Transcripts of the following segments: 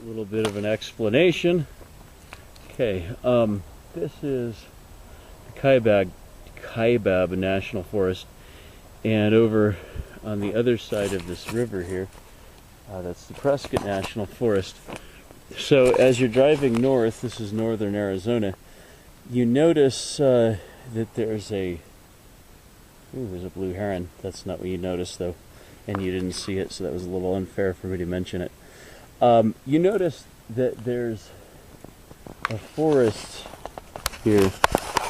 A little bit of an explanation. Okay, this is the Kaibab National Forest, and over on the other side of this river here, that's the Prescott National Forest. So as you're driving north, this is northern Arizona, you notice that there's a blue heron. That's not what you noticed though, and you didn't see it, so that was a little unfair for me to mention it. You notice that there's a forest here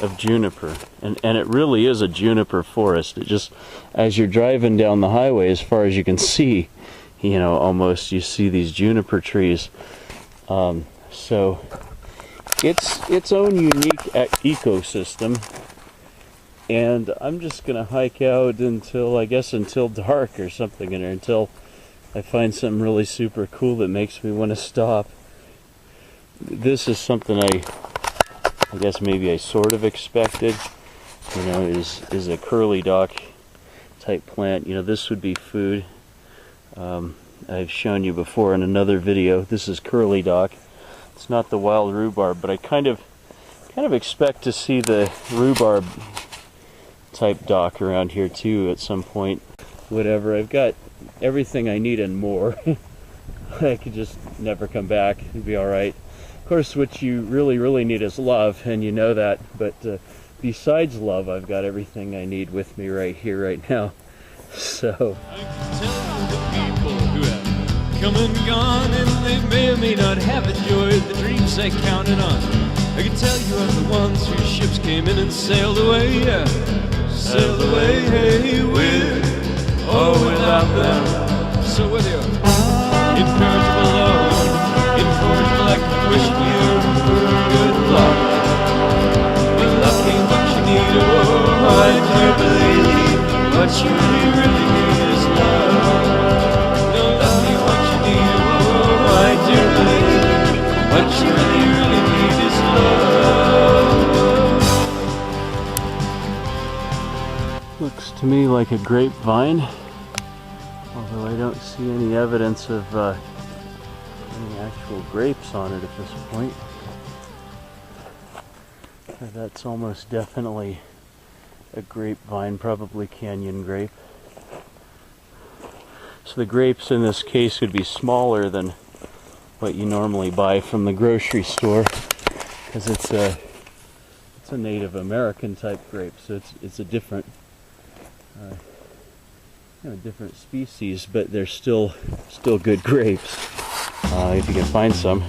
of juniper, and it really is a juniper forest. It just, as you're driving down the highway, as far as you can see, you know, almost you see these juniper trees. So it's its own unique ecosystem, and I'm just gonna hike out until dark or something, or until I find something really super cool that makes me want to stop. This is something I guess maybe I sort of expected, you know, is a curly dock type plant. You know, this would be food. I've shown you before in another video. This is curly dock. It's not the wild rhubarb, but I kind of expect to see the rhubarb type dock around here too at some point. Whatever, I've got everything I need and more. I could just never come back. It'd be all right. Of course, what you really need is love, and you know that, but besides love, I've got everything I need with me right here, right now. So I can tell the people who have come and gone, and they may or may not have enjoyed the dreams they counted on. I can tell you of the ones whose ships came in and sailed away, hey, with or without them. So whether you're incorrigible or incorrigible, I can wish you good luck. You're lucky what you need, oh, I do believe what you really need is love. You're lucky what you need, oh, I do believe what you really need is love. looks to me like a grapevine, although I don't see any evidence of any actual grapes on it at this point. That's almost definitely a grapevine, probably canyon grape. So the grapes in this case would be smaller than what you normally buy from the grocery store, because it's a Native American type grape, so it's a different different species, but they're still good grapes if you can find some.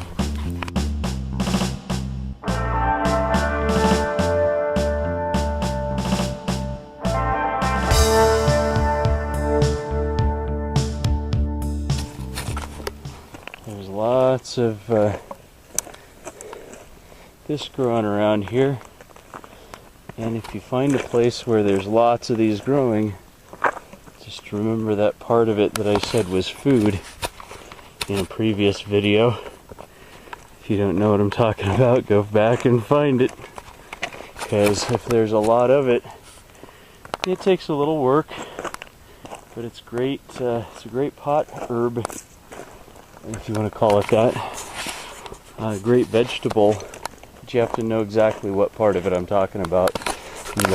There's lots of this growing around here, and if you find a place where there's lots of these growing, just remember that part of it that I said was food in a previous video. If you don't know what I'm talking about, go back and find it, because if there's a lot of it, it takes a little work, but it's great. It's a great pot herb, if you want to call it that. Great vegetable, but you have to know exactly what part of it I'm talking about. And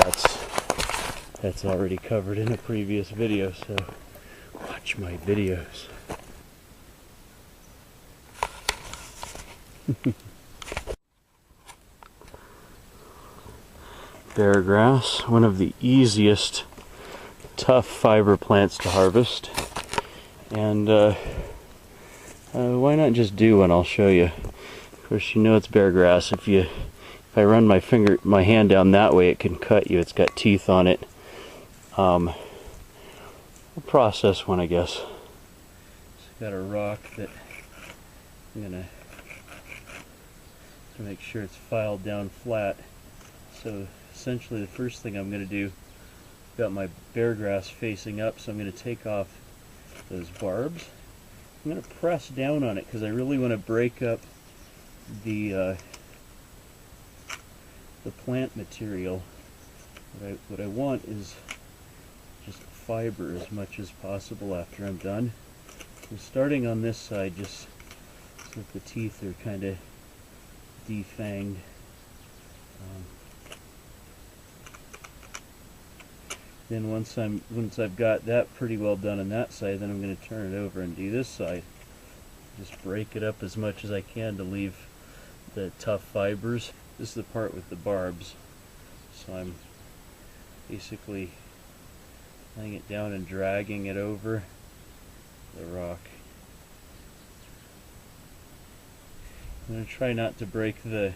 that's already covered in a previous video, so watch my videos. Beargrass, one of the easiest tough fiber plants to harvest, and why not just do one? I'll show you. Of course, you know it's beargrass. If I run my hand down that way, it can cut you. It's got teeth on it. A process one, I guess. It's got a rock that I'm gonna make sure it's filed down flat. So essentially, the first thing I'm gonna do, got my beargrass facing up, so I'm gonna take off those barbs. I'm going to press down on it because I really want to break up the plant material. What I want is just fiber as much as possible after I'm done. So starting on this side, just so that the teeth are kind of defanged. Then once I've got that pretty well done on that side, then I'm going to turn it over and do this side. Just break it up as much as I can to leave the tough fibers. This is the part with the barbs. So I'm basically laying it down and dragging it over the rock. I'm going to try not to break the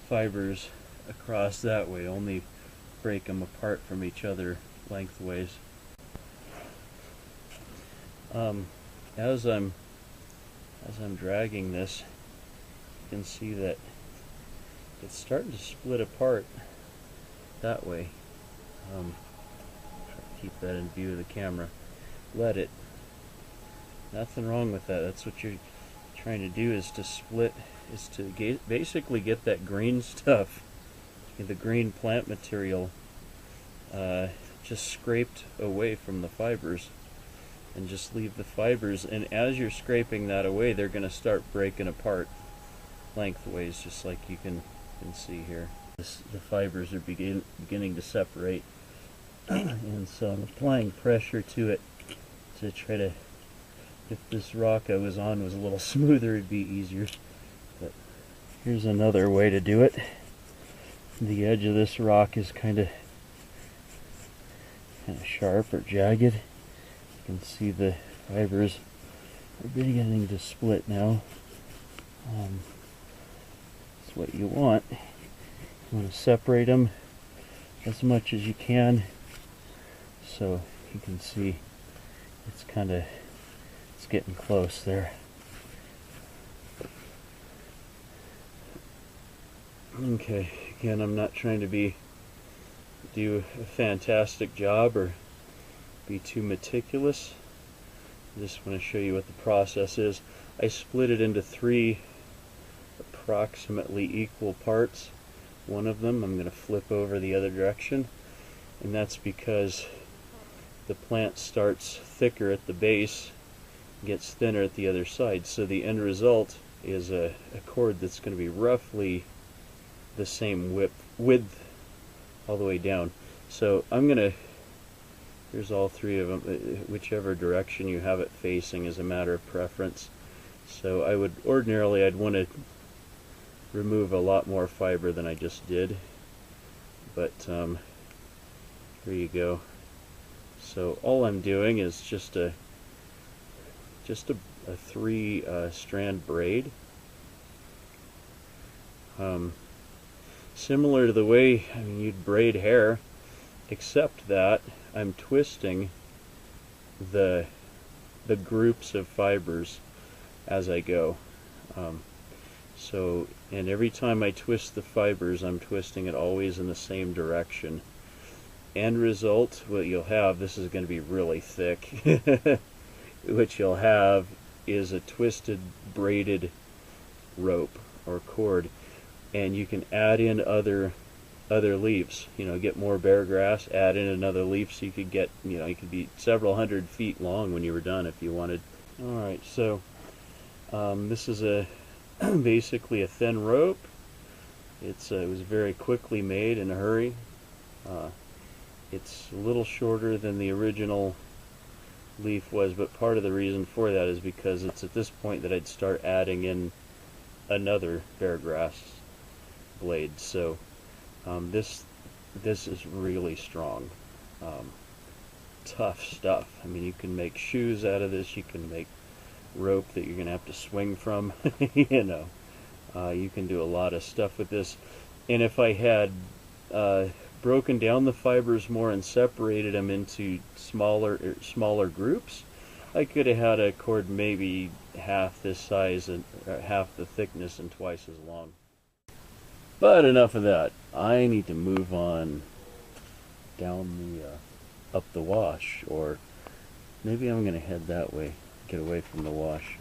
fibers across that way, only break them apart from each other lengthways. As I'm dragging this, you can see that it's starting to split apart that way. Try to keep that in view of the camera. Let it. Nothing wrong with that. That's what you're trying to do, is to split, is to basically get that green stuff, the green plant material, just scraped away from the fibers, and just leave the fibers. And as you're scraping that away, they're going to start breaking apart lengthways, just like you can see here. The fibers are beginning to separate, and so I'm applying pressure to it to try to, if this rock I was on was a little smoother, it'd be easier. But here's another way to do it. The edge of this rock is kind of sharp or jagged. You can see the fibers are beginning to split now. That's what you want. You want to separate them as much as you can, so you can see it's getting close there. Okay, again, I'm not trying to do a fantastic job or be too meticulous. I just want to show you what the process is. I split it into 3 approximately equal parts. One of them I'm going to flip over the other direction, and that's because the plant starts thicker at the base, gets thinner at the other side, so the end result is a cord that's going to be roughly the same width all the way down. So I'm going to, here's all 3 of them, whichever direction you have it facing is a matter of preference. So I would ordinarily, I'd want to remove a lot more fiber than I just did, but here you go. So all I'm doing is just a 3 strand braid, similar to the way you'd braid hair, except that I'm twisting the groups of fibers as I go. And every time I twist the fibers, I'm twisting it always in the same direction. End result, what you'll have, this is going to be really thick, what you'll have is a twisted braided rope or cord, and you can add in other leaves. Get more beargrass, add in another leaf, so you could get, you could be several hundred feet long when you were done if you wanted. Alright, so this is basically a thin rope. It was very quickly made in a hurry. It's a little shorter than the original leaf was, but part of the reason for that is because it's at this point that I'd start adding in another beargrass blade. So this is really strong, tough stuff. You can make shoes out of this. You can make rope that you're gonna have to swing from. You can do a lot of stuff with this. And if I had broken down the fibers more and separated them into smaller groups, I could have had a cord maybe half this size and half the thickness and twice as long. But enough of that. I need to move on down up the wash, or maybe I'm gonna head that way, get away from the wash.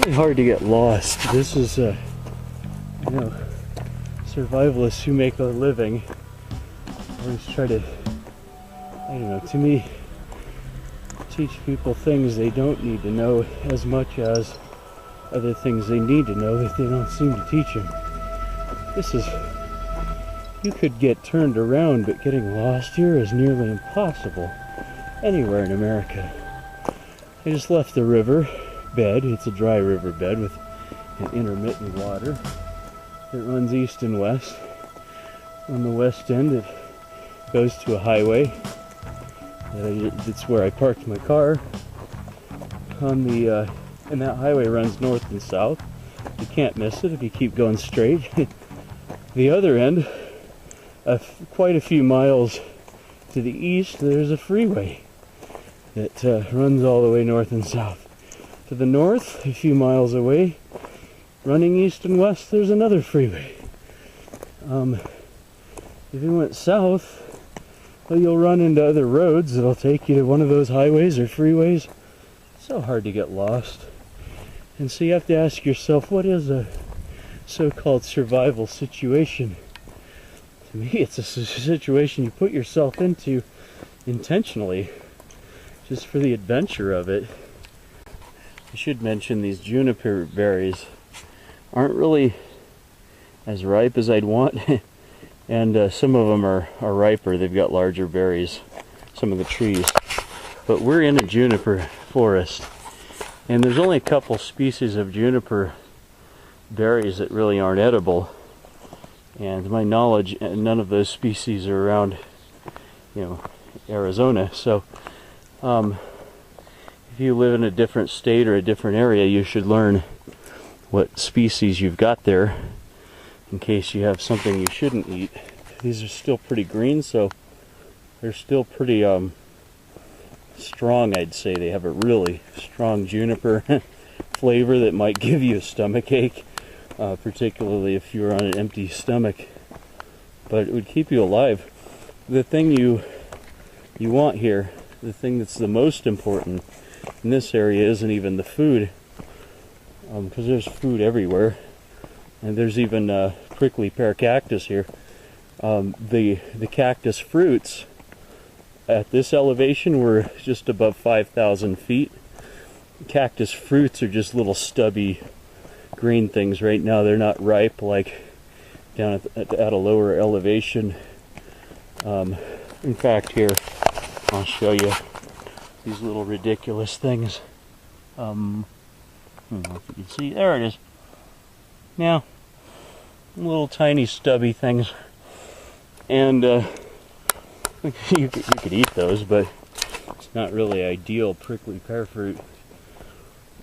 really hard to get lost. This is, you know, survivalists who make a living always try to, I don't know, to me, teach people things they don't need to know as much as other things they need to know that they don't seem to teach them. This is, you could get turned around, but getting lost here is nearly impossible anywhere in America. I just left the river bed. It's a dry river bed with an intermittent water. It runs east and west. On the west end it goes to a highway. That's where I parked my car. On the and that highway runs north and south. You can't miss it if you keep going straight. The other end, quite a few miles to the east, there's a freeway that runs all the way north and south. To the north, a few miles away, running east and west, there's another freeway. If you went south, well, you'll run into other roads that'll take you to one of those highways or freeways. It's so hard to get lost. And so you have to ask yourself, what is a so-called survival situation? To me, it's a situation you put yourself into intentionally, just for the adventure of it. I should mention these juniper berries aren't really as ripe as I'd want, and some of them are riper. They've got larger berries, some of the trees. But we're in a juniper forest, and there's only a couple species of juniper berries that really aren't edible. And to my knowledge, none of those species are around, you know, Arizona. So if you live in a different state or a different area, you should learn what species you've got there in case you have something you shouldn't eat. These are still pretty green, so they're still pretty strong, I'd say. They have a really strong juniper flavor that might give you a stomach ache, particularly if you're on an empty stomach. But it would keep you alive. The thing you want here, the thing that's the most important in this area, isn't even the food, because there's food everywhere, and there's even prickly pear cactus here. The cactus fruits at this elevation were just above 5,000 feet. Cactus fruits are just little stubby green things right now. They're not ripe like down at a lower elevation. In fact, here I'll show you these little ridiculous things. I don't know if you can see. There it is. Now, little tiny stubby things, and you could eat those, but it's not really ideal prickly pear fruit.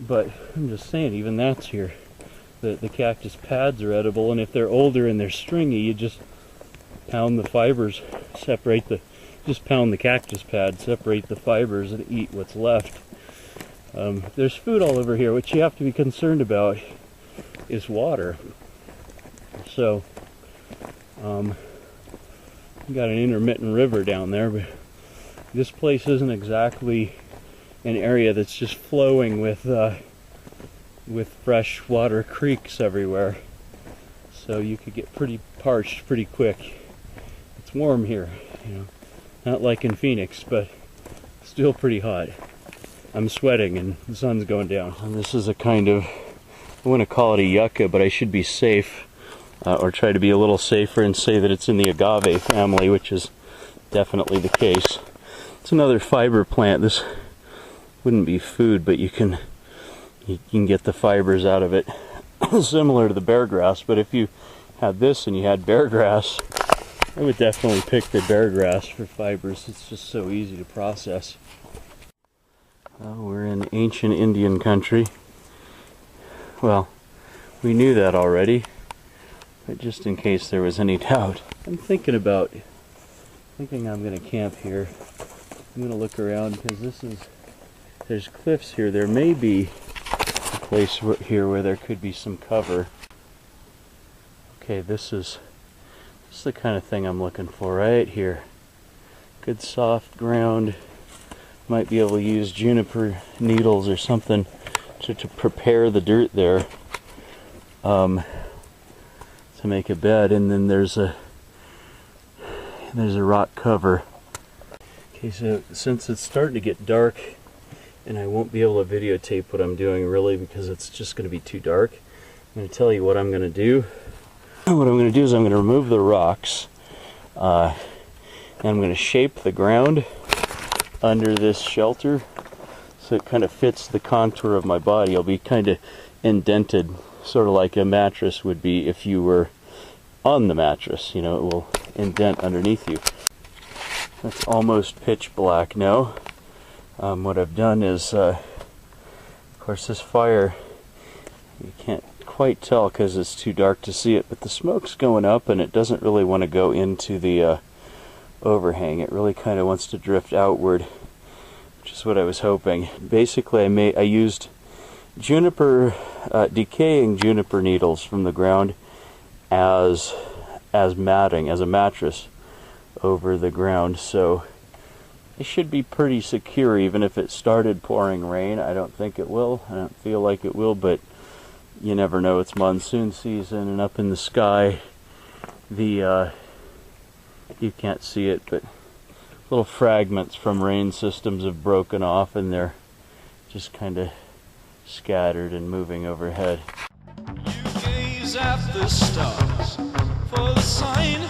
But I'm just saying, even that's here. The cactus pads are edible, and if they're older and they're stringy, you just pound the fibers, just pound the cactus pad, separate the fibers, and eat what's left. There's food all over here. What you have to be concerned about is water. So, you got an intermittent river down there, but this place isn't exactly an area that's just flowing with fresh water creeks everywhere. So you could get pretty parched pretty quick. It's warm here, you know, not like in Phoenix, but still pretty hot. I'm sweating and the sun's going down. And this is a kind of, I want to call it a yucca, but I should be safe, or try to be a little safer and say that it's in the agave family, which is definitely the case. It's another fiber plant. This wouldn't be food, but you can get the fibers out of it, similar to the beargrass. But if you had this and you had beargrass, I would definitely pick the beargrass for fibers. It's just so easy to process. We're in ancient Indian country. Well, we knew that already, but just in case there was any doubt, I'm thinking I'm going to camp here. I'm going to look around because there's cliffs here. There may be a place here where there could be some cover. Okay, this is the kind of thing I'm looking for right here. Good soft ground. Might be able to use juniper needles or something to prepare the dirt there to make a bed, and then there's a rock cover. Okay, so since it's starting to get dark and I won't be able to videotape what I'm doing really because it's just going to be too dark, I'm going to tell you what I'm going to do. What I'm going to do is I'm going to remove the rocks and I'm going to shape the ground under this shelter so it kind of fits the contour of my body. It'll be kind of indented, sort of like a mattress would be if you were on the mattress. You know, it will indent underneath you. It's almost pitch black now. What I've done is, of course, this fire, you can't quite tell because it's too dark to see it, but the smoke's going up and it doesn't really want to go into the overhang. It really kind of wants to drift outward, which is what I was hoping. Basically, I used juniper, decaying juniper needles from the ground as matting, as a mattress over the ground, so it should be pretty secure even if it started pouring rain. I don't think it will. I don't feel like it will, but you never know. It's monsoon season, and up in the sky, you can't see it, but little fragments from rain systems have broken off and they're just kind of scattered and moving overhead. You gaze at the stars for the sign